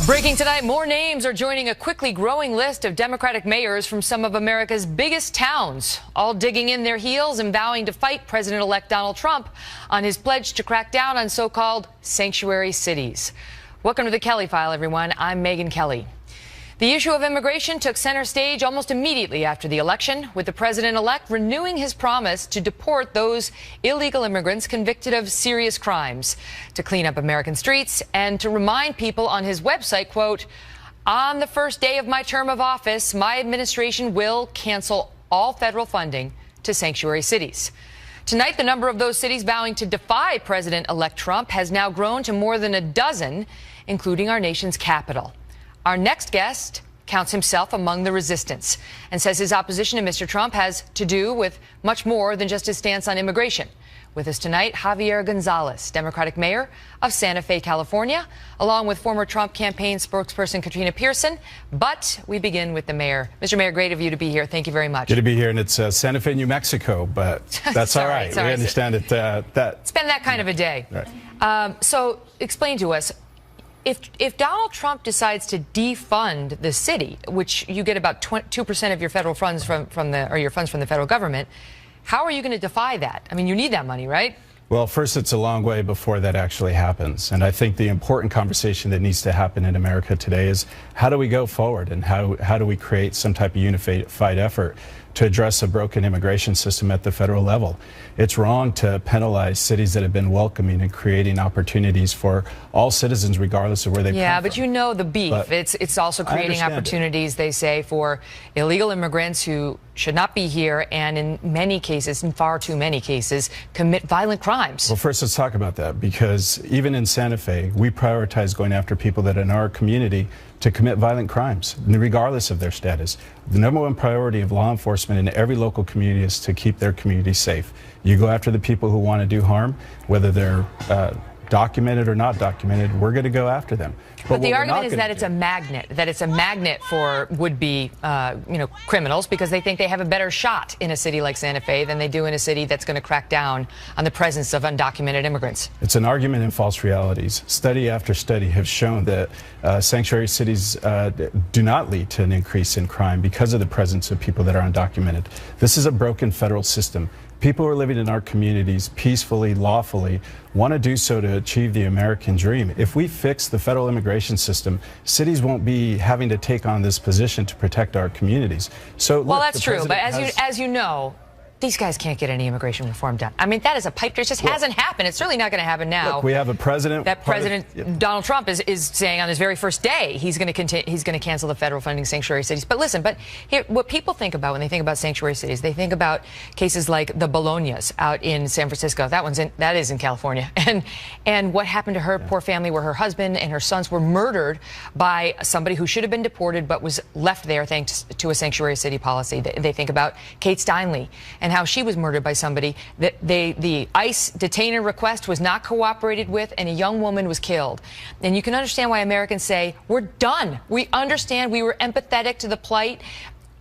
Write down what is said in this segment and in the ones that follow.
Breaking tonight, more names are joining a quickly growing list of Democratic mayors from some of America's biggest towns, all digging in their heels and vowing to fight President-elect Donald Trump on his pledge to crack down on so-called sanctuary cities. Welcome to the Kelly File, everyone. I'm Megyn Kelly. The issue of immigration took center stage almost immediately after the election, with the president-elect renewing his promise to deport those illegal immigrants convicted of serious crimes, to clean up American streets, and to remind people on his website, quote, "On the first day of my term of office, my administration will cancel all federal funding to sanctuary cities." Tonight, the number of those cities vowing to defy President-elect Trump has now grown to more than a dozen, including our nation's capital. Our next guest counts himself among the resistance and says his opposition to Mr. Trump has to do with much more than just his stance on immigration. With us tonight, Javier Gonzalez, Democratic mayor of Santa Fe, California, along with former Trump campaign spokesperson Katrina Pearson. But we begin with the mayor. Mr. Mayor, great of you to be here. Thank you very much. Good to be here, and it's Santa Fe, New Mexico, but that's all right. We understand it. It's been that kind of a day. Right. So explain to us, if Donald Trump decides to defund the city, which you get about 2% of your federal funds from the federal government, how are you going to defy that? I mean, you need that money, right? Well, first, it's a long way before that actually happens. And I think the important conversation that needs to happen in America today is how do we go forward, and how do we create some type of unified effort to address a broken immigration system at the federal level. It's wrong to penalize cities that have been welcoming and creating opportunities for all citizens, regardless of where they come from. Yeah, but you know the beef. It's also creating opportunities, they say, for illegal immigrants who should not be here and in many cases, in far too many cases, commit violent crimes. Well, first, let's talk about that, because even in Santa Fe, we prioritize going after people that are in our community to commit violent crimes, regardless of their status. The number one priority of law enforcement in every local community is to keep their community safe. You go after the people who want to do harm, whether they're documented or not documented, we're going to go after them. But the argument is that it's a magnet for would-be, criminals, because they think they have a better shot in a city like Santa Fe than they do in a city that's going to crack down on the presence of undocumented immigrants. It's an argument in false realities. Study after study have shown that sanctuary cities do not lead to an increase in crime because of the presence of people that are undocumented. This is a broken federal system. People who are living in our communities peacefully, lawfully, want to do so to achieve the American dream. If we fix the federal immigration system, cities won't be having to take on this position to protect our communities. So, well, that's true, but as you know, these guys can't get any immigration reform done. I mean, that is a pipe dream. It just hasn't happened. It's certainly not going to happen now. Look, we have a president. That Donald Trump is saying on his very first day he's going to cancel the federal funding sanctuary cities. But listen, here, what people think about when they think about sanctuary cities, they think about cases like the Bolognas out in San Francisco. That is in California, and what happened to her poor family, where her husband and her sons were murdered by somebody who should have been deported but was left there thanks to a sanctuary city policy. They think about Kate Steinle and how she was murdered by somebody that the ICE detainer request was not cooperated with, and a young woman was killed. And you can understand why Americans say, we're done. We understand. We were empathetic to the plight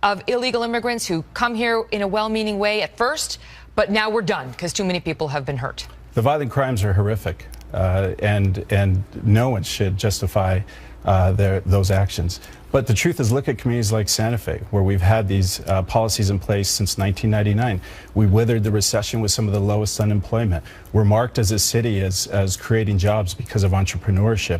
of illegal immigrants who come here in a well-meaning way at first, but now we're done because too many people have been hurt. The violent crimes are horrific, and no one should justify those actions. But the truth is, look at communities like Santa Fe, where we've had these policies in place since 1999. We withered the recession with some of the lowest unemployment. We're marked as a city as creating jobs because of entrepreneurship.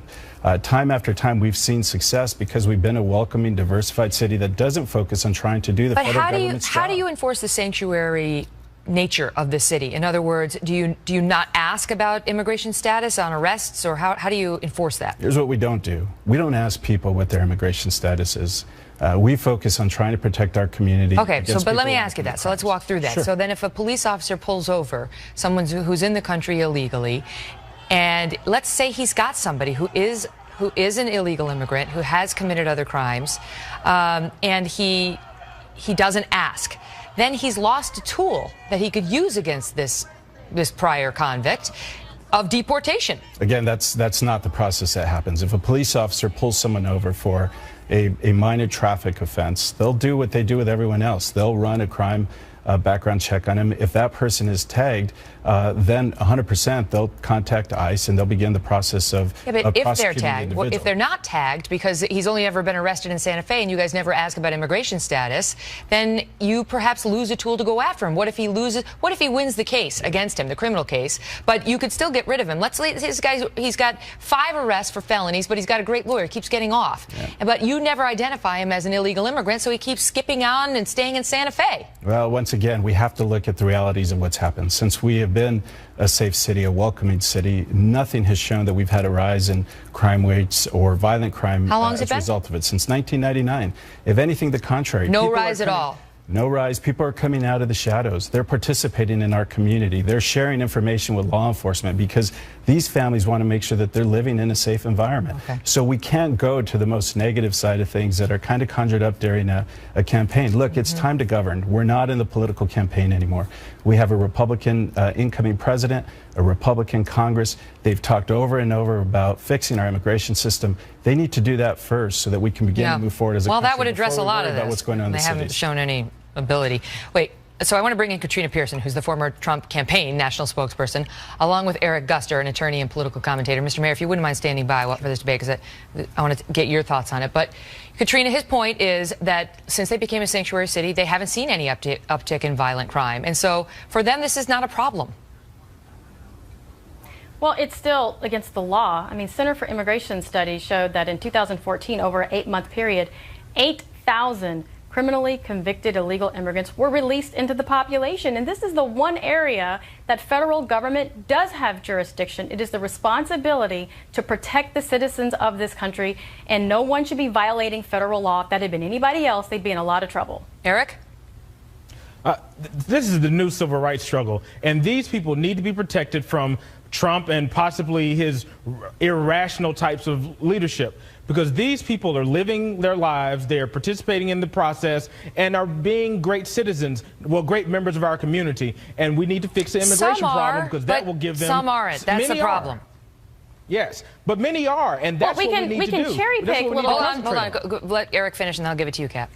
Time after time, we've seen success because we've been a welcoming, diversified city that doesn't focus on trying to do the federal government's job. How do you enforce the sanctuary nature of the city? In other words, do you not ask about immigration status on arrests, or how do you enforce that? Here's what we don't do. We don't ask people what their immigration status is. We focus on trying to protect our community. Okay, but let me ask you that. So let's walk through that. Sure. So then if a police officer pulls over someone who's in the country illegally, and let's say he's got somebody who is an illegal immigrant, who has committed other crimes, and he doesn't ask, then he's lost a tool that he could use against this prior convict of deportation. Again, that's not the process that happens. If a police officer pulls someone over for a minor traffic offense, they'll do what they do with everyone else. They'll run a crime background check on him. If that person is tagged, then 100% they'll contact ICE and they'll begin the process of but if they're tagged, the if they're not tagged because he's only ever been arrested in Santa Fe and you guys never ask about immigration status, then you perhaps lose a tool to go after him. What if he loses? What if he wins the case against him, the criminal case, but you could still get rid of him? Let's say this guy, he's got 5 arrests for felonies, but he's got a great lawyer, keeps getting off. Yeah. But you never identify him as an illegal immigrant, so he keeps skipping on and staying in Santa Fe. Well, once again, we have to look at the realities of what's happened. Since we have been a safe city, a welcoming city, nothing has shown that we've had a rise in crime rates or violent crime as a result of it since 1999. If anything, the contrary. No rise at all. No rise. People are coming out of the shadows. They're participating in our community. They're sharing information with law enforcement because these families want to make sure that they're living in a safe environment. Okay. So we can't go to the most negative side of things that are kind of conjured up during a campaign. Look, it's time to govern. We're not in the political campaign anymore. We have a Republican incoming president, a Republican Congress. They've talked over and over about fixing our immigration system. They need to do that first so that we can begin to move forward as a country. Well, that would address a lot of this. What's going on in the cities. They haven't shown any ability. Wait, so I want to bring in Katrina Pearson, who's the former Trump campaign national spokesperson, along with Eric Guster, an attorney and political commentator. Mr. Mayor, if you wouldn't mind standing by for this debate, because I want to get your thoughts on it. But Katrina, his point is that since they became a sanctuary city, they haven't seen any uptick in violent crime. And so for them, this is not a problem. Well, it's still against the law. I mean, Center for Immigration Studies showed that in 2014, over an 8-month period, 8,000 criminally convicted illegal immigrants were released into the population. And this is the one area that federal government does have jurisdiction. It is the responsibility to protect the citizens of this country, and no one should be violating federal law. If that had been anybody else, they'd be in a lot of trouble. Eric? This is the new civil rights struggle, and these people need to be protected from Trump and possibly his irrational types of leadership, because these people are living their lives, they're participating in the process, and are being great citizens, well, great members of our community. And we need to fix the immigration problem, because that will give them... Some aren't. That's the problem. Yes, but many are, and that's what we need to do. We can cherry pick. Hold on. Let Eric finish, and then I'll give it to you, Cap.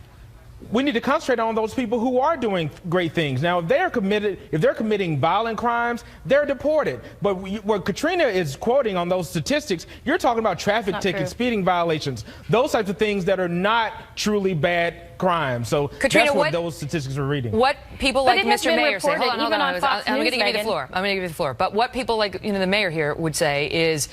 We need to concentrate on those people who are doing great things. Now, if they're committing violent crimes, they're deported. But what Katrina is quoting on those statistics, you're talking about traffic tickets, speeding violations, those types of things that are not truly bad crimes. So Katrina, that's what those statistics are reading. What people like Mr. Mayor say, hold on. I'm going to give you the floor. I'm going to give you the floor. But what people like, the mayor here would say is,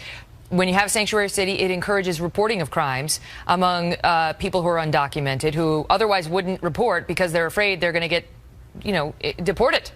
when you have a sanctuary city, it encourages reporting of crimes among people who are undocumented, who otherwise wouldn't report because they're afraid they're going to get, deported.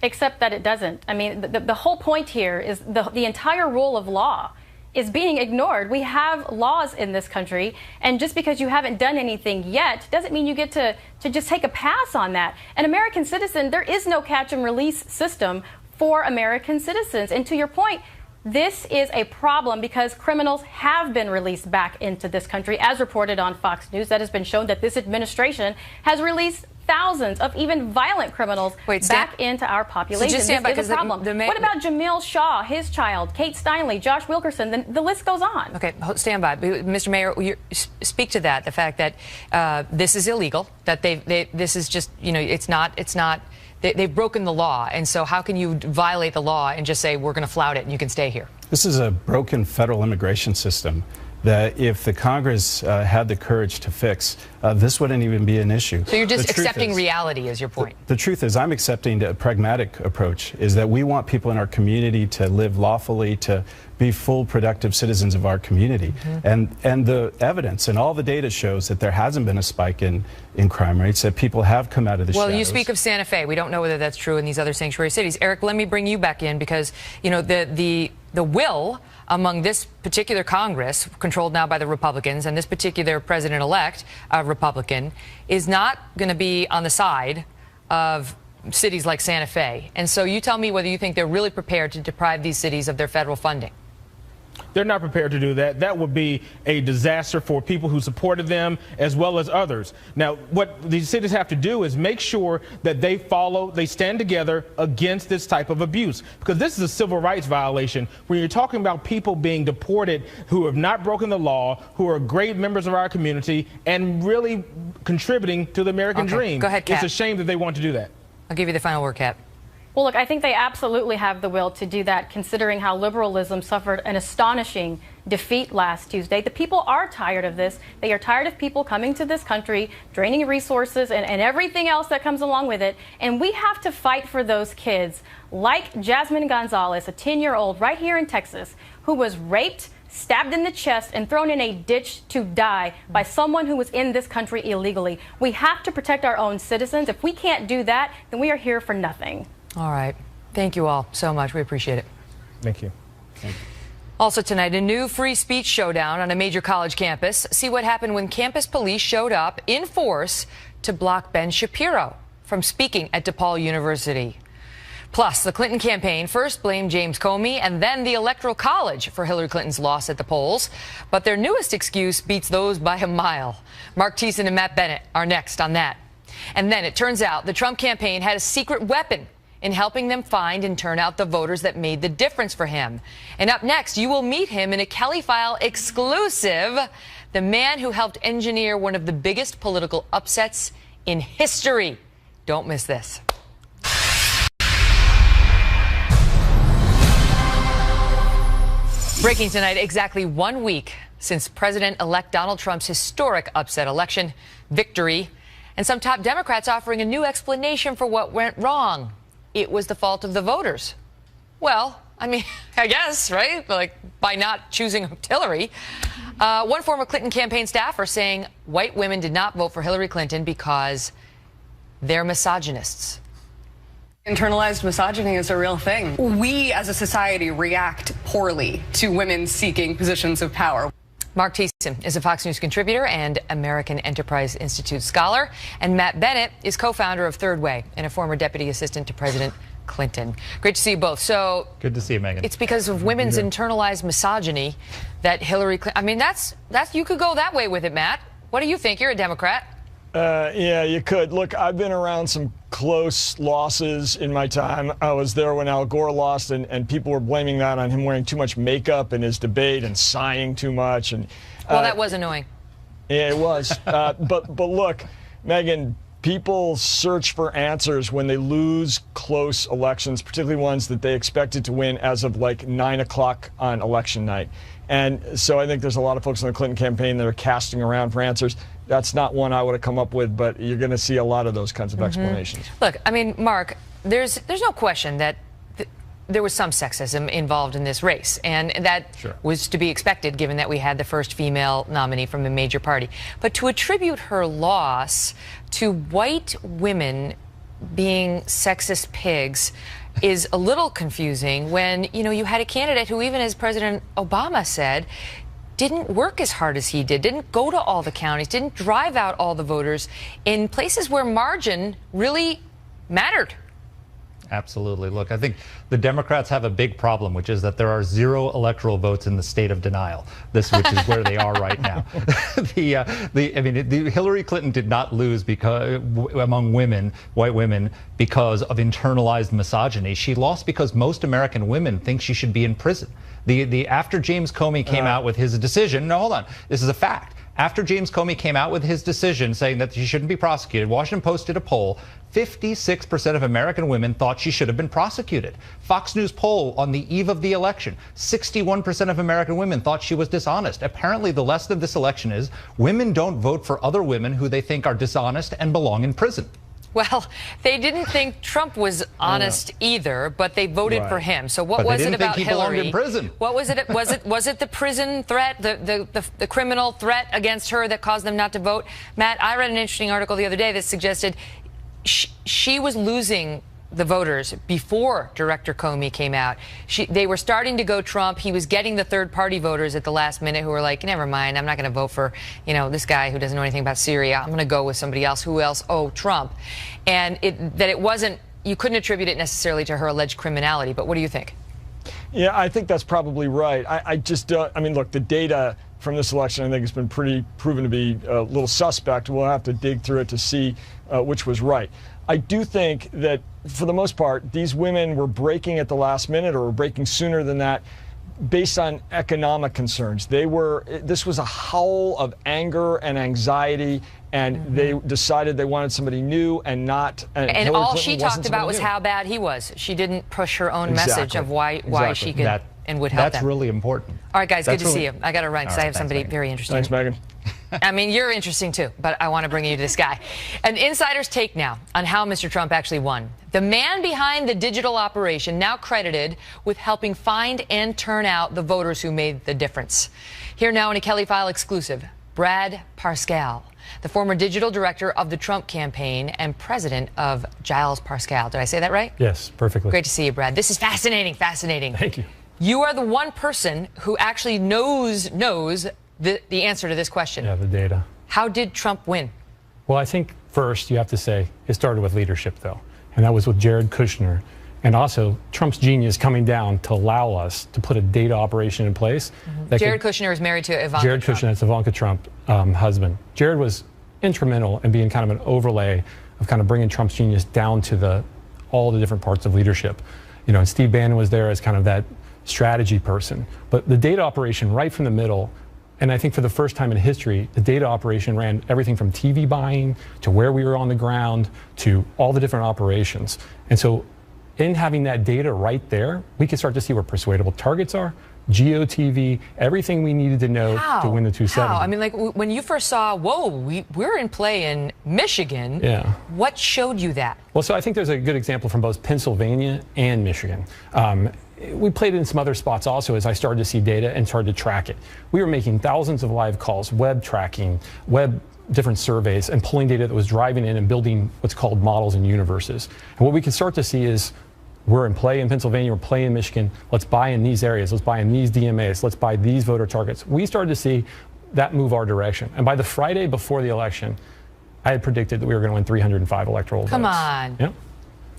Except that it doesn't. I mean, the whole point here is the entire rule of law is being ignored. We have laws in this country, and just because you haven't done anything yet doesn't mean you get to just take a pass on that. An American citizen, there is no catch and release system for American citizens. And to your point, this is a problem because criminals have been released back into this country, as reported on Fox News. That has been shown that this administration has released thousands of even violent criminals back into our population. So just stand by, this is a problem. What about Jamil Shaw, his child, Kate Steinle, Josh Wilkerson? The list goes on. Okay, stand by. Mr. Mayor, speak to that, the fact that this is illegal, that this is just, it's not. They've broken the law, and so how can you violate the law and just say we're going to flout it and you can stay here? This is a broken federal immigration system that if the Congress had the courage to fix, this wouldn't even be an issue. So you're just accepting reality is your point? The truth is I'm accepting a pragmatic approach, is that we want people in our community to live lawfully, to be full productive citizens of our community. And the evidence and all the data shows that there hasn't been a spike in crime rates, that people have come out of the shadows. Well, you speak of Santa Fe. We don't know whether that's true in these other sanctuary cities. Eric, let me bring you back in because, the will among this particular Congress, controlled now by the Republicans, and this particular president-elect, Republican, is not going to be on the side of cities like Santa Fe. And so you tell me whether you think they're really prepared to deprive these cities of their federal funding. They're not prepared to do that. That would be a disaster for people who supported them as well as others. Now, what these cities have to do is make sure that they stand together against this type of abuse, because this is a civil rights violation. When you're talking about people being deported who have not broken the law, who are great members of our community and really contributing to the American dream. Go ahead, Kat. It's a shame that they want to do that. I'll give you the final word, Kat. Well, look, I think they absolutely have the will to do that, considering how liberalism suffered an astonishing defeat last Tuesday. The people are tired of this. They are tired of people coming to this country, draining resources and everything else that comes along with it. And we have to fight for those kids, like Jasmine Gonzalez, a 10-year-old right here in Texas, who was raped, stabbed in the chest, and thrown in a ditch to die by someone who was in this country illegally. We have to protect our own citizens. If we can't do that, then we are here for nothing. All right. Thank you all so much. We appreciate it. Thank you. Also tonight, a new free speech showdown on a major college campus. See what happened when campus police showed up in force to block Ben Shapiro from speaking at DePaul University. Plus, the Clinton campaign first blamed James Comey and then the Electoral College for Hillary Clinton's loss at the polls. But their newest excuse beats those by a mile. Mark Thiessen and Matt Bennett are next on that. And then it turns out the Trump campaign had a secret weapon in helping them find and turn out the voters that made the difference for him. And up next, you will meet him in a Kelly File exclusive, the man who helped engineer one of the biggest political upsets in history. Don't miss this. Breaking tonight, exactly 1 week since President-elect Donald Trump's historic upset election victory, and some top Democrats offering a new explanation for what went wrong. It was the fault of the voters. Well, I mean, I guess, right? Like, by not choosing Hillary. One former Clinton campaign staffer saying white women did not vote for Hillary Clinton because they're misogynists. Internalized misogyny is a real thing. We as a society react poorly to women seeking positions of power. Mark Thiessen is a Fox News contributor and American Enterprise Institute scholar. And Matt Bennett is co-founder of Third Way and a former deputy assistant to President Clinton. Great to see you both. So good to see you, Megan. It's because of women's internalized misogyny that Hillary Clinton, I mean, that's you could go that way with it, Matt. What do you think? You're a Democrat. Yeah, you could. Look, I've been around some close losses in my time. I was there when Al Gore lost, and people were blaming that on him wearing too much makeup in his debate and sighing too much. And well, that was annoying. Yeah, it was. But look, Megan, people search for answers when they lose close elections, particularly ones that they expected to win as of like 9 o'clock on election night. And so I think there's a lot of folks in the Clinton campaign that are casting around for answers. That's not one I would have come up with, but you're going to see a lot of those kinds of explanations. Look, I mean, Mark, there's no question that there was some sexism involved in this race, and that was to be expected given that we had the first female nominee from a major party. But to attribute her loss to white women being sexist pigs is a little confusing when, you know, you had a candidate who, even as President Obama said, didn't work as hard as he did, didn't go to all the counties, didn't drive out all the voters in places where margin really mattered. Absolutely. Look, I think the Democrats have a big problem, which is that there are 0 electoral votes in the state of denial, which is where they are right now. Hillary Clinton did not lose because among women, white women, because of internalized misogyny. She lost because most American women think she should be in prison. After James Comey came out with his decision, no, hold on, this is a fact. After James Comey came out with his decision saying that she shouldn't be prosecuted, Washington Post did a poll. 56% of American women thought she should have been prosecuted. Fox News poll on the eve of the election, 61% of American women thought she was dishonest. Apparently, the lesson of this election is women don't vote for other women who they think are dishonest and belong in prison. Well, they didn't think Trump was honest either, but they voted for him. So what was it about Hillary? In prison. What was it? Was it the prison threat, the criminal threat against her that caused them not to vote? Matt, I read an interesting article the other day that suggested she was losing the voters before Director Comey came out. They were starting to go Trump. He was getting the third-party voters at the last minute who were like, never mind, I'm not going to vote for, this guy who doesn't know anything about Syria. I'm going to go with somebody else. Who else? Oh, Trump. And you couldn't attribute it necessarily to her alleged criminality. But what do you think? Yeah, I think that's probably right. I just don't. I mean, look, the data from this election, I think, has been proven to be a little suspect. We'll have to dig through it to see which was right. I do think that, for the most part, these women were breaking at the last minute or were breaking sooner than that based on economic concerns. This was a howl of anger and anxiety, and they decided they wanted somebody new and not. And all she talked about was how bad he was. She didn't push her own message of why she could and would help them. That's really important. All right, guys, good to see you. I got to run because I have somebody very interesting. Thanks, Megan. I mean, you're interesting too, but I want to bring you to this guy. An insider's take now on how Mr. Trump actually won. The man behind the digital operation, now credited with helping find and turn out the voters who made the difference. Here now in a Kelly File exclusive, Brad Parscale, the former digital director of the Trump campaign and president of Giles Parscale. Did I say that right? Yes, perfectly. Great to see you, Brad. This is fascinating, fascinating. Thank you. You are the one person who actually knows the answer to this question. Yeah, the data. How did Trump win? Well, I think first you have to say it started with leadership, though. And that was with Jared Kushner. And also Trump's genius coming down to allow us to put a data operation in place. Jared Kushner is married to Ivanka Jared Trump. Kushner, that's Ivanka Trump husband. Jared was instrumental in being kind of an overlay of kind of bringing Trump's genius down to all the different parts of leadership. You know, and Steve Bannon was there as kind of that strategy person. But the data operation right from the middle, and I think for the first time in history, the data operation ran everything from TV buying to where we were on the ground to all the different operations. And so in having that data right there, we could start to see where persuadable targets are, GeoTV, everything we needed to know to win the 270. How? I mean, like when you first saw, whoa, we're in play in Michigan, what showed you that? Well, so I think there's a good example from both Pennsylvania and Michigan. We played in some other spots also as I started to see data and started to track it. We were making thousands of live calls, web tracking, different surveys, and pulling data that was driving in and building what's called models and universes. And what we can start to see is we're in play in Pennsylvania, we're playing in Michigan, let's buy in these areas, let's buy in these DMAs, let's buy these voter targets. We started to see that move our direction. And by the Friday before the election, I had predicted that we were going to win 305 electoral votes. Come on. Yep.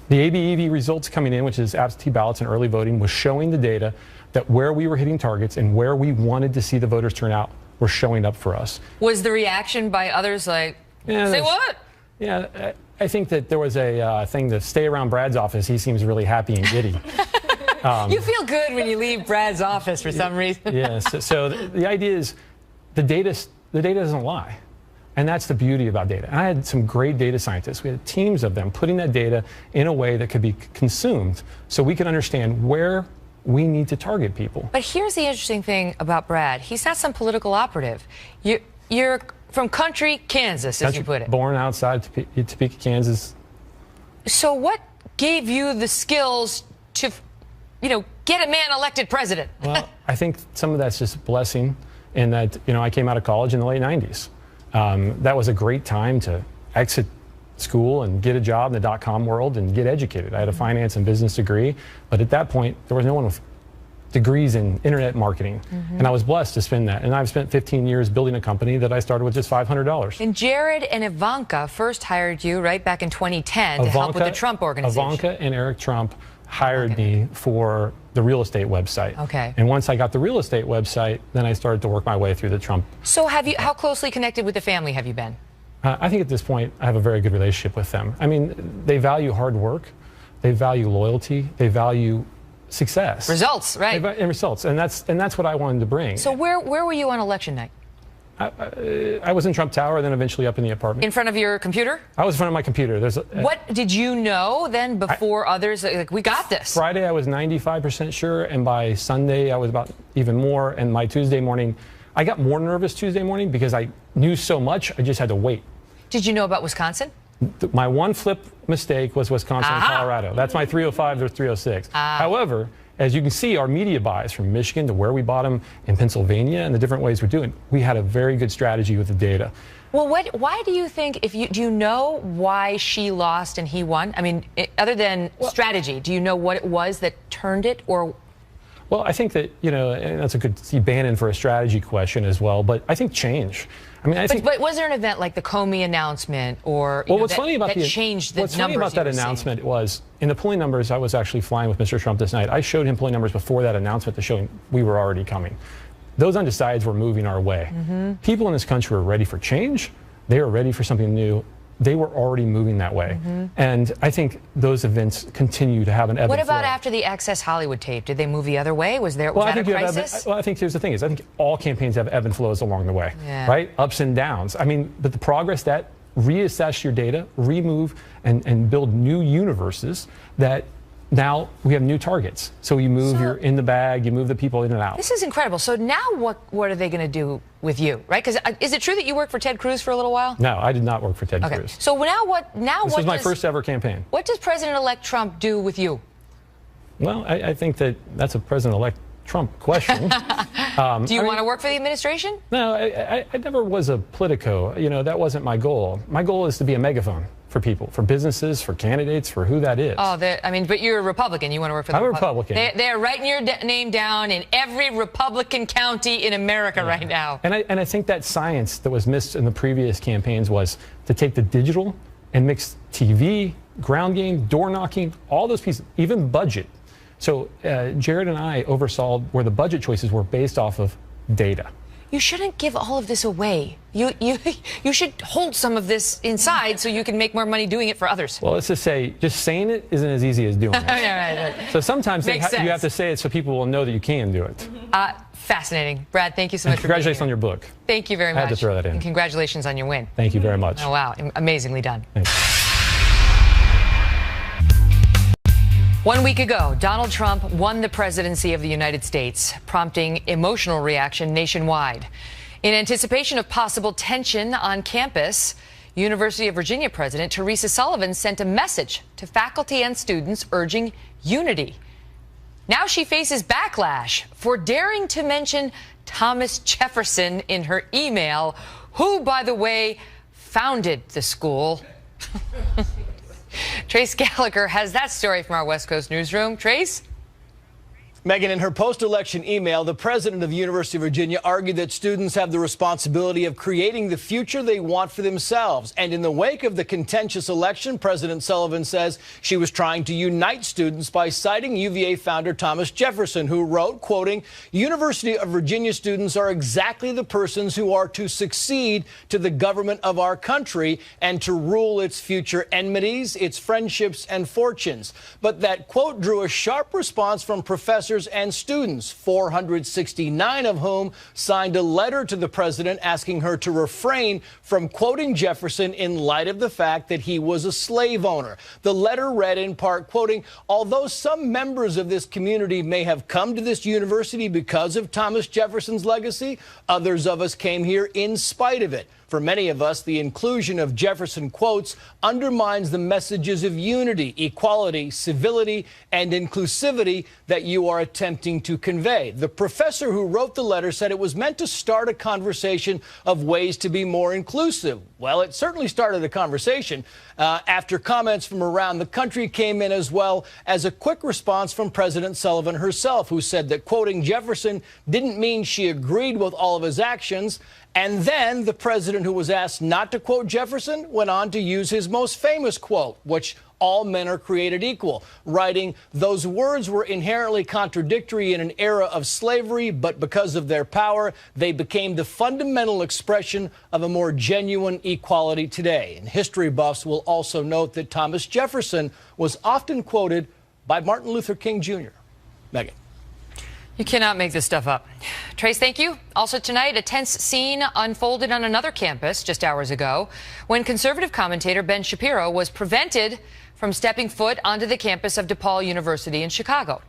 The ABEV results coming in, which is absentee ballots and early voting, was showing the data that where we were hitting targets and where we wanted to see the voters turn out were showing up for us. Was the reaction by others like, say what? Yeah, I think that there was a thing to stay around Brad's office. He seems really happy and giddy. You feel good when you leave Brad's office for some reason. Yes. So the idea is the data doesn't lie. And that's the beauty about data. And I had some great data scientists. We had teams of them putting that data in a way that could be consumed so we could understand where we need to target people. But here's the interesting thing about Brad. He's not some political operative. You're from country Kansas, as you put it. Born outside Topeka, Kansas. So what gave you the skills to, get a man elected president? Well, I think some of that's just blessing in that, I came out of college in the late 90s. That was a great time to exit school and get a job in the dot-com world and get educated. I had a finance and business degree, but at that point, there was no one with degrees in internet marketing. And I was blessed to spend that. And I've spent 15 years building a company that I started with just $500. And Jared and Ivanka first hired you right back in 2010 to help with the Trump organization. Ivanka and Eric Trump hired me for the real estate website. Okay. And once I got the real estate website, then I started to work my way through the Trump. So how closely connected with the family have you been? I think at this point, I have a very good relationship with them. I mean, they value hard work. They value loyalty. They value success. Results, right. And results. And that's what I wanted to bring. So where were you on election night? I was in Trump Tower, then eventually up in the apartment. In front of your computer? I was in front of my computer. What did you know then before others? Like, we got this. Friday, I was 95% sure, and by Sunday, I was about even more. And my Tuesday morning, I got more nervous Tuesday morning because I knew so much, I just had to wait. Did you know about Wisconsin? My one flip mistake was Wisconsin and Colorado. That's my 305 to 306. However, as you can see, our media buys from Michigan to where we bought them in Pennsylvania and the different ways we're doing, we had a very good strategy with the data. Well, why do you think, do you know why she lost and he won? I mean, other than strategy, do you know what it was that turned it or? Well, I think that, and that's a good see Bannon for a strategy question as well, but I think change. I mean, I think. But was there an event like the Comey announcement, or what's funny about that changed the what's numbers? Funny about that announcement was in the polling numbers. I was actually flying with Mr. Trump this night. I showed him polling numbers before that announcement to show him we were already coming. Those undecideds were moving our way. People in this country were ready for change. They were ready for something new. They were already moving that way. And I think those events continue to have an ebb and flow. What about after the Access Hollywood tape? Did they move the other way? Was that a crisis? I think here's the thing is I think all campaigns have ebb and flows along the way, right? Ups and downs. I mean, but the progress that reassess your data, remove and build new universes that now we have new targets. So you move, you're in the bag, you move the people in and out. This is incredible. So now what are they going to do with you, right? Because is it true that you worked for Ted Cruz for a little while? No, I did not work for Ted Cruz. So now what? This was my first ever campaign. What does President-elect Trump do with you? Well, I think that's a President-elect Trump question. Do you want to work for the administration? No, I never was a politico. You know, that wasn't my goal. My goal is to be a megaphone for people, for businesses, for candidates, for who that is. Oh, I mean, but you're a Republican. You want to work for the I'm a Republican. They're writing your name down in every Republican county in America right now. And I think that science that was missed in the previous campaigns was to take the digital and mix TV, ground game, door knocking, all those pieces, even budget. So Jared and I oversaw where the budget choices were based off of data. You shouldn't give all of this away. You should hold some of this inside so you can make more money doing it for others. Well, let's just say, just saying it isn't as easy as doing it. Right. So sometimes you have to say it so people will know that you can do it. Fascinating. Brad, thank you so much for being here. Congratulations on your book. Thank you very much. I had to throw that in. And congratulations on your win. Thank you very much. Oh, wow. Amazingly done. Thanks. 1 week ago, Donald Trump won the presidency of the United States, prompting emotional reaction nationwide. In anticipation of possible tension on campus, University of Virginia President Teresa Sullivan sent a message to faculty and students urging unity. Now she faces backlash for daring to mention Thomas Jefferson in her email, who, by the way, founded the school. Trace Gallagher has that story from our West Coast newsroom. Trace? Megan, in her post-election email, the president of the University of Virginia argued that students have the responsibility of creating the future they want for themselves. And in the wake of the contentious election, President Sullivan says she was trying to unite students by citing UVA founder Thomas Jefferson, who wrote, quoting, "University of Virginia students are exactly the persons who are to succeed to the government of our country and to rule its future enmities, its friendships and fortunes." But that quote drew a sharp response from professors and students, 469 of whom signed a letter to the president asking her to refrain from quoting Jefferson in light of the fact that he was a slave owner. The letter read in part, quoting, "Although some members of this community may have come to this university because of Thomas Jefferson's legacy, others of us came here in spite of it. For many of us, the inclusion of Jefferson quotes undermines the messages of unity, equality, civility, and inclusivity that you are attempting to convey." The professor who wrote the letter said it was meant to start a conversation of ways to be more inclusive. Well, it certainly started a conversation after comments from around the country came in, as well as a quick response from President Sullivan herself, who said that quoting Jefferson didn't mean she agreed with all of his actions. And then the president, who was asked not to quote Jefferson, went on to use his most famous quote, which all men are created equal, writing, "Those words were inherently contradictory in an era of slavery, but because of their power, they became the fundamental expression of a more genuine equality today." And history buffs will also note that Thomas Jefferson was often quoted by Martin Luther King Jr. Megan. You cannot make this stuff up. Trace, thank you. Also tonight, a tense scene unfolded on another campus just hours ago when conservative commentator Ben Shapiro was prevented from stepping foot onto the campus of DePaul University in Chicago.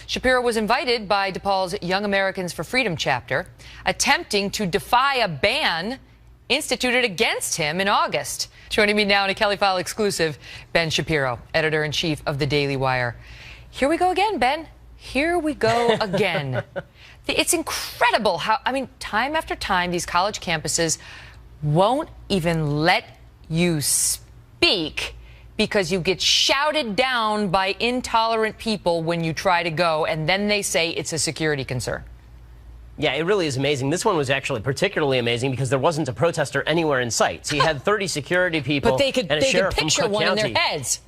Shapiro was invited by DePaul's Young Americans for Freedom chapter, attempting to defy a ban instituted against him in August. Joining me now in a Kelly File exclusive, Ben Shapiro, editor-in-chief of the Daily Wire. Here we go again, Ben. Here we go again. It's incredible how, I mean, time after time, these college campuses won't even let you speak because you get shouted down by intolerant people when you try to go, and then they say it's a security concern. Yeah, it really is amazing. This one was actually particularly amazing because there wasn't a protester anywhere in sight. So you had 30 security people But they could and a sheriff picture from Cook one County. in their heads.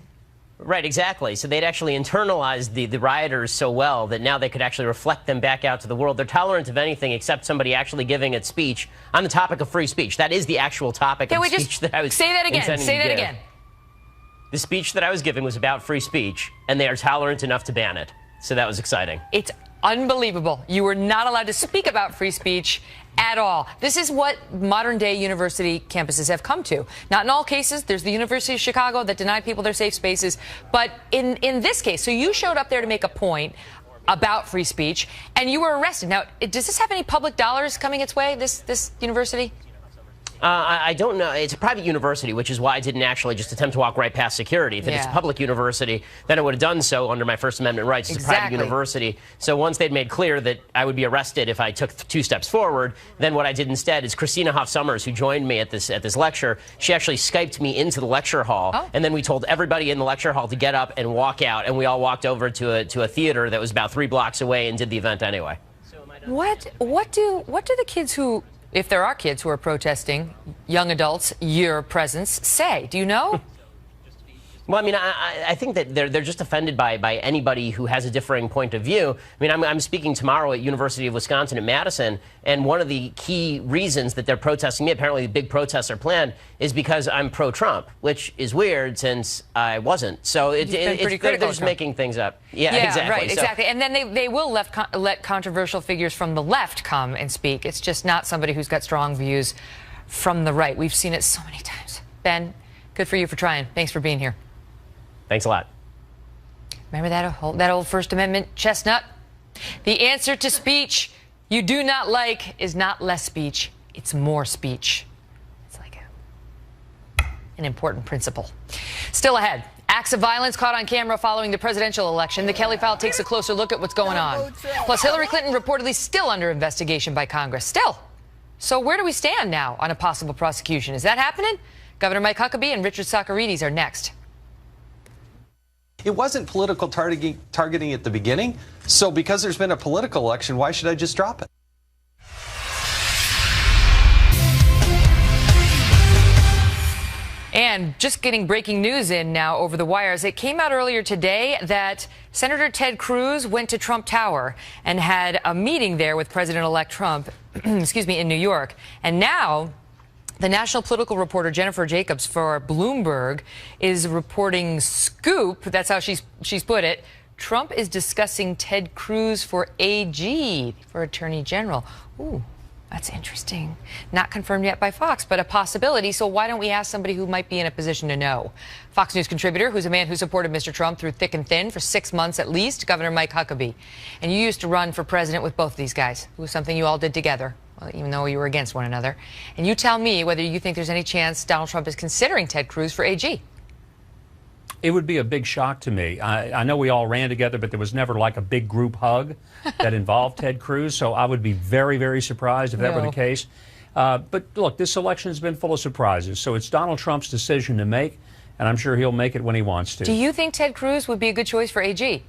Right, exactly. So they'd actually internalized the rioters so well that now they could actually reflect them back out to the world. They're tolerant of anything except somebody actually giving a speech on the topic of free speech. That is the actual topic of speech that I was say that again. Say that again. The speech that I was giving was about free speech, and they are tolerant enough to ban it. So that was exciting. It's unbelievable. You were not allowed to speak about free speech at all. This is what modern-day university campuses have come to. Not in all cases. There's the University of Chicago that denied people their safe spaces. But in this case, so you showed up there to make a point about free speech, and you were arrested. Now, does this have any public dollars coming its way, this university? I don't know. It's a private university, which is why I didn't actually just attempt to walk right past security. If it's a public university, then I would have done so under my First Amendment rights. It's a private university. So once they'd made clear that I would be arrested if I took 2 steps forward, then what I did instead is Christina Hoff Sommers, who joined me at this lecture, she actually Skyped me into the lecture hall, and then we told everybody in the lecture hall to get up and walk out, and we all walked over to a theater that was about 3 blocks away and did the event anyway. What do the kids who, if there are kids who are protesting, young adults, your presence, say? Do you know? Well, I mean, I think that they're just offended by anybody who has a differing point of view. I mean, I'm speaking tomorrow at University of Wisconsin at Madison, and one of the key reasons that they're protesting me, apparently the big protests are planned, is because I'm pro-Trump, which is weird since I wasn't. So they're just making things up. Yeah, exactly. Right, exactly. And then they will let controversial figures from the left come and speak. It's just not somebody who's got strong views from the right. We've seen it so many times. Ben, good for you for trying. Thanks for being here. Thanks a lot. Remember that old First Amendment chestnut? The answer to speech you do not like is not less speech, it's more speech. It's like an important principle. Still ahead, acts of violence caught on camera following the presidential election. The Kelly File takes a closer look at what's going on. Plus, Hillary Clinton reportedly still under investigation by Congress. Still. So where do we stand now on a possible prosecution? Is that happening? Governor Mike Huckabee and Richard Socarides are next. It wasn't political targeting at the beginning, so because there's been a political election, why should I just drop it? And just getting breaking news in now over the wires. It came out earlier today that Senator Ted Cruz went to Trump Tower and had a meeting there with President-elect Trump, excuse me, in New York. And now the national political reporter Jennifer Jacobs for Bloomberg is reporting scoop. That's how she's put it. Trump is discussing Ted Cruz for AG, for Attorney General. Ooh, that's interesting. Not confirmed yet by Fox, but a possibility. So why don't we ask somebody who might be in a position to know? Fox News contributor, who's a man who supported Mr. Trump through thick and thin for 6 months at least, Governor Mike Huckabee. And you used to run for president with both of these guys. It was something you all did together. Well, even though you were against one another. And you tell me whether you think there's any chance Donald Trump is considering Ted Cruz for AG. It would be a big shock to me. I know we all ran together, but there was never like a big group hug that involved Ted Cruz, so I would be very, very surprised if that were the case. But look, this election has been full of surprises, so it's Donald Trump's decision to make, and I'm sure he'll make it when he wants to. Do you think Ted Cruz would be a good choice for AG?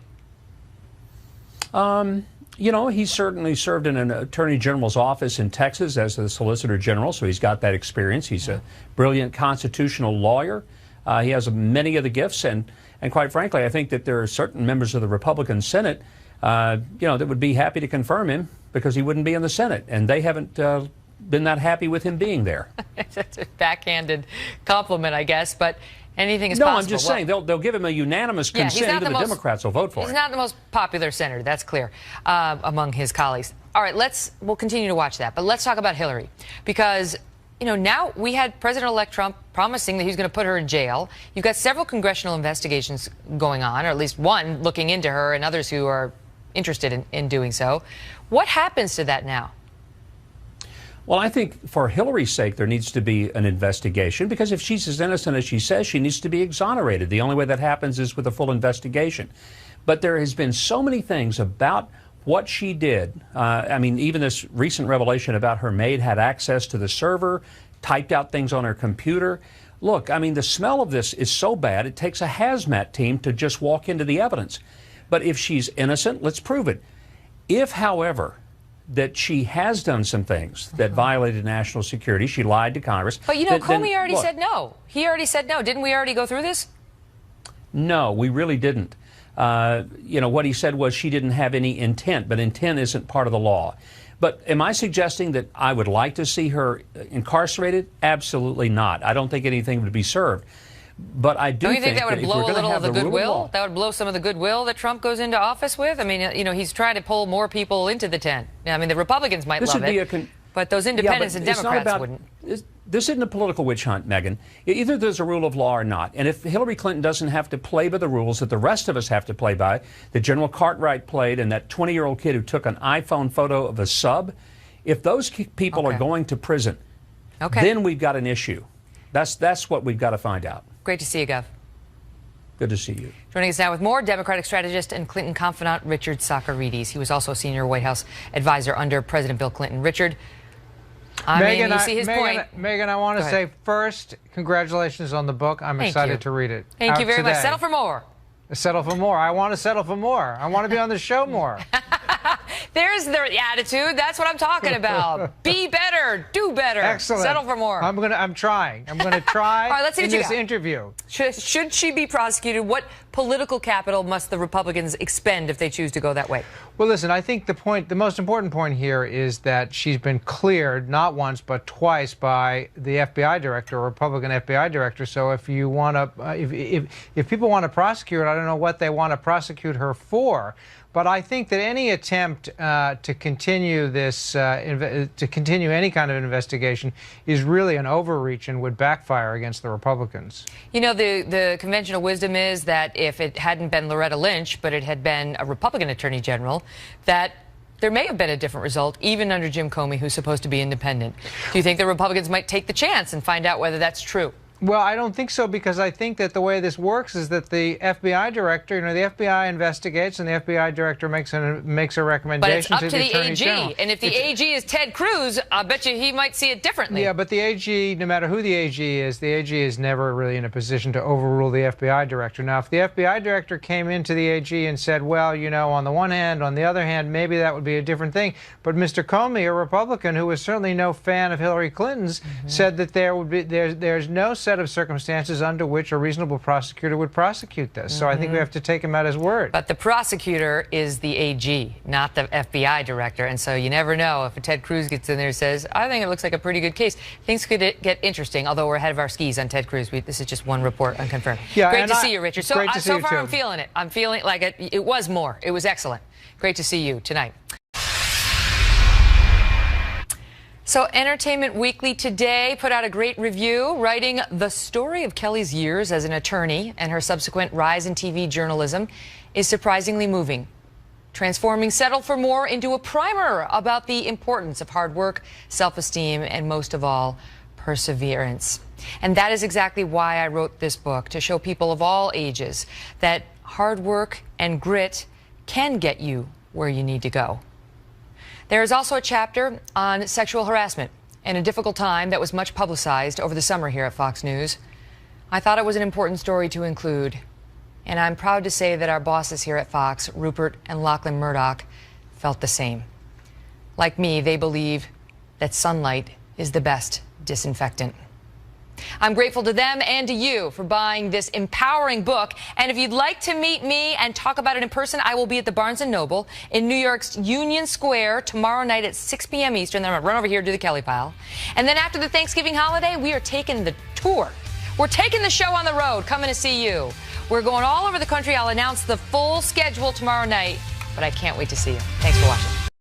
You know, he certainly served in an attorney general's office in Texas as a solicitor general, so he's got that experience. He's a brilliant constitutional lawyer. He has many of the gifts, and quite frankly, I think that there are certain members of the Republican Senate, that would be happy to confirm him because he wouldn't be in the Senate, and they haven't been that happy with him being there. That's a backhanded compliment, I guess, but anything is possible. No, I'm just saying they'll give him a unanimous consent, and the Democrats will vote for him. He's not the most popular senator, that's clear, among his colleagues. All right, we'll continue to watch that, but let's talk about Hillary, because now we had President-elect Trump promising that he's going to put her in jail. You've got several congressional investigations going on, or at least one looking into her and others who are interested in doing so. What happens to that now? Well, I think for Hillary's sake, there needs to be an investigation, because if she's as innocent as she says, she needs to be exonerated. The only way that happens is with a full investigation. But there has been so many things about what she did. I mean, even this recent revelation about her maid had access to the server, typed out things on her computer. Look, I mean, the smell of this is so bad, it takes a hazmat team to just walk into the evidence. But if she's innocent, let's prove it. If, however, that she has done some things that violated national security. She lied to Congress. But, Comey already said no. He already said no. Didn't we already go through this? No, we really didn't. What he said was she didn't have any intent, but intent isn't part of the law. But am I suggesting that I would like to see her incarcerated? Absolutely not. I don't think anything would be served. But I do think that would blow a little of the goodwill? That would blow some of the goodwill that Trump goes into office with? I mean, he's trying to pull more people into the tent. I mean, the Republicans might love it, but those independents and Democrats wouldn't. This isn't a political witch hunt, Megyn. Either there's a rule of law or not. And if Hillary Clinton doesn't have to play by the rules that the rest of us have to play by, that General Cartwright played and that 20-year-old kid who took an iPhone photo of a sub, if those people are going to prison, then we've got an issue. That's what we've got to find out. Great to see you, Gov. Good to see you. Joining us now with more, Democratic strategist and Clinton confidant Richard Socarides. He was also a senior White House advisor under President Bill Clinton. Richard, Megyn, you see his point. Megyn, I want to say first, congratulations on the book. I'm excited to read it. Thank you very much. Settle for more. Settle for more. I want to settle for more. I want to be on the show more. There's the attitude. That's what I'm talking about. Be better. Do better. Excellent. Settle for more. I'm trying. I'm going to try. All right, let's see what in you this got. interview. Should she be prosecuted? What political capital must the Republicans expend if they choose to go that way? Well, listen, I think the most important point here is that she's been cleared not once but twice by the FBI director, Republican FBI director. So if you want to, if people want to prosecute her, I don't know what they want to prosecute her for. But I think that any attempt to continue this, to continue any kind of investigation is really an overreach and would backfire against the Republicans. The conventional wisdom is that if it hadn't been Loretta Lynch, but it had been a Republican attorney general, that there may have been a different result, even under Jim Comey, who's supposed to be independent. Do you think the Republicans might take the chance and find out whether that's true? Well, I don't think so, because I think that the way this works is that the FBI director, the FBI investigates and the FBI director makes a recommendation but it's up to the Attorney AG. General. And if the AG is Ted Cruz, I bet you he might see it differently. Yeah, but the AG, no matter who the AG is never really in a position to overrule the FBI director. Now, if the FBI director came into the AG and said, well, on the one hand, on the other hand, maybe that would be a different thing. But Mr. Comey, a Republican who was certainly no fan of Hillary Clinton's, said that there's no set of circumstances under which a reasonable prosecutor would prosecute this. So I think we have to take him at his word. But the prosecutor is the AG, not the FBI director. And so you never know if Ted Cruz gets in there and says, I think it looks like a pretty good case. Things could get interesting, although we're ahead of our skis on Ted Cruz. This is just one report, unconfirmed. Yeah, great to see you, Richard. So far, too. I'm feeling it. I'm feeling like it was more. It was excellent. Great to see you tonight. So Entertainment Weekly today put out a great review, writing the story of Kelly's years as an attorney and her subsequent rise in TV journalism is surprisingly moving, transforming Settle for More into a primer about the importance of hard work, self-esteem, and most of all, perseverance. And that is exactly why I wrote this book, to show people of all ages that hard work and grit can get you where you need to go. There is also a chapter on sexual harassment and a difficult time that was much publicized over the summer here at Fox News. I thought it was an important story to include, and I'm proud to say that our bosses here at Fox, Rupert and Lachlan Murdoch, felt the same. Like me, they believe that sunlight is the best disinfectant. I'm grateful to them and to you for buying this empowering book. And if you'd like to meet me and talk about it in person, I will be at the Barnes & Noble in New York's Union Square tomorrow night at 6 p.m. Eastern. Then I'm going to run over here to do the Kelly Pile. And then after the Thanksgiving holiday, we are taking the tour. We're taking the show on the road, coming to see you. We're going all over the country. I'll announce the full schedule tomorrow night, but I can't wait to see you. Thanks for watching.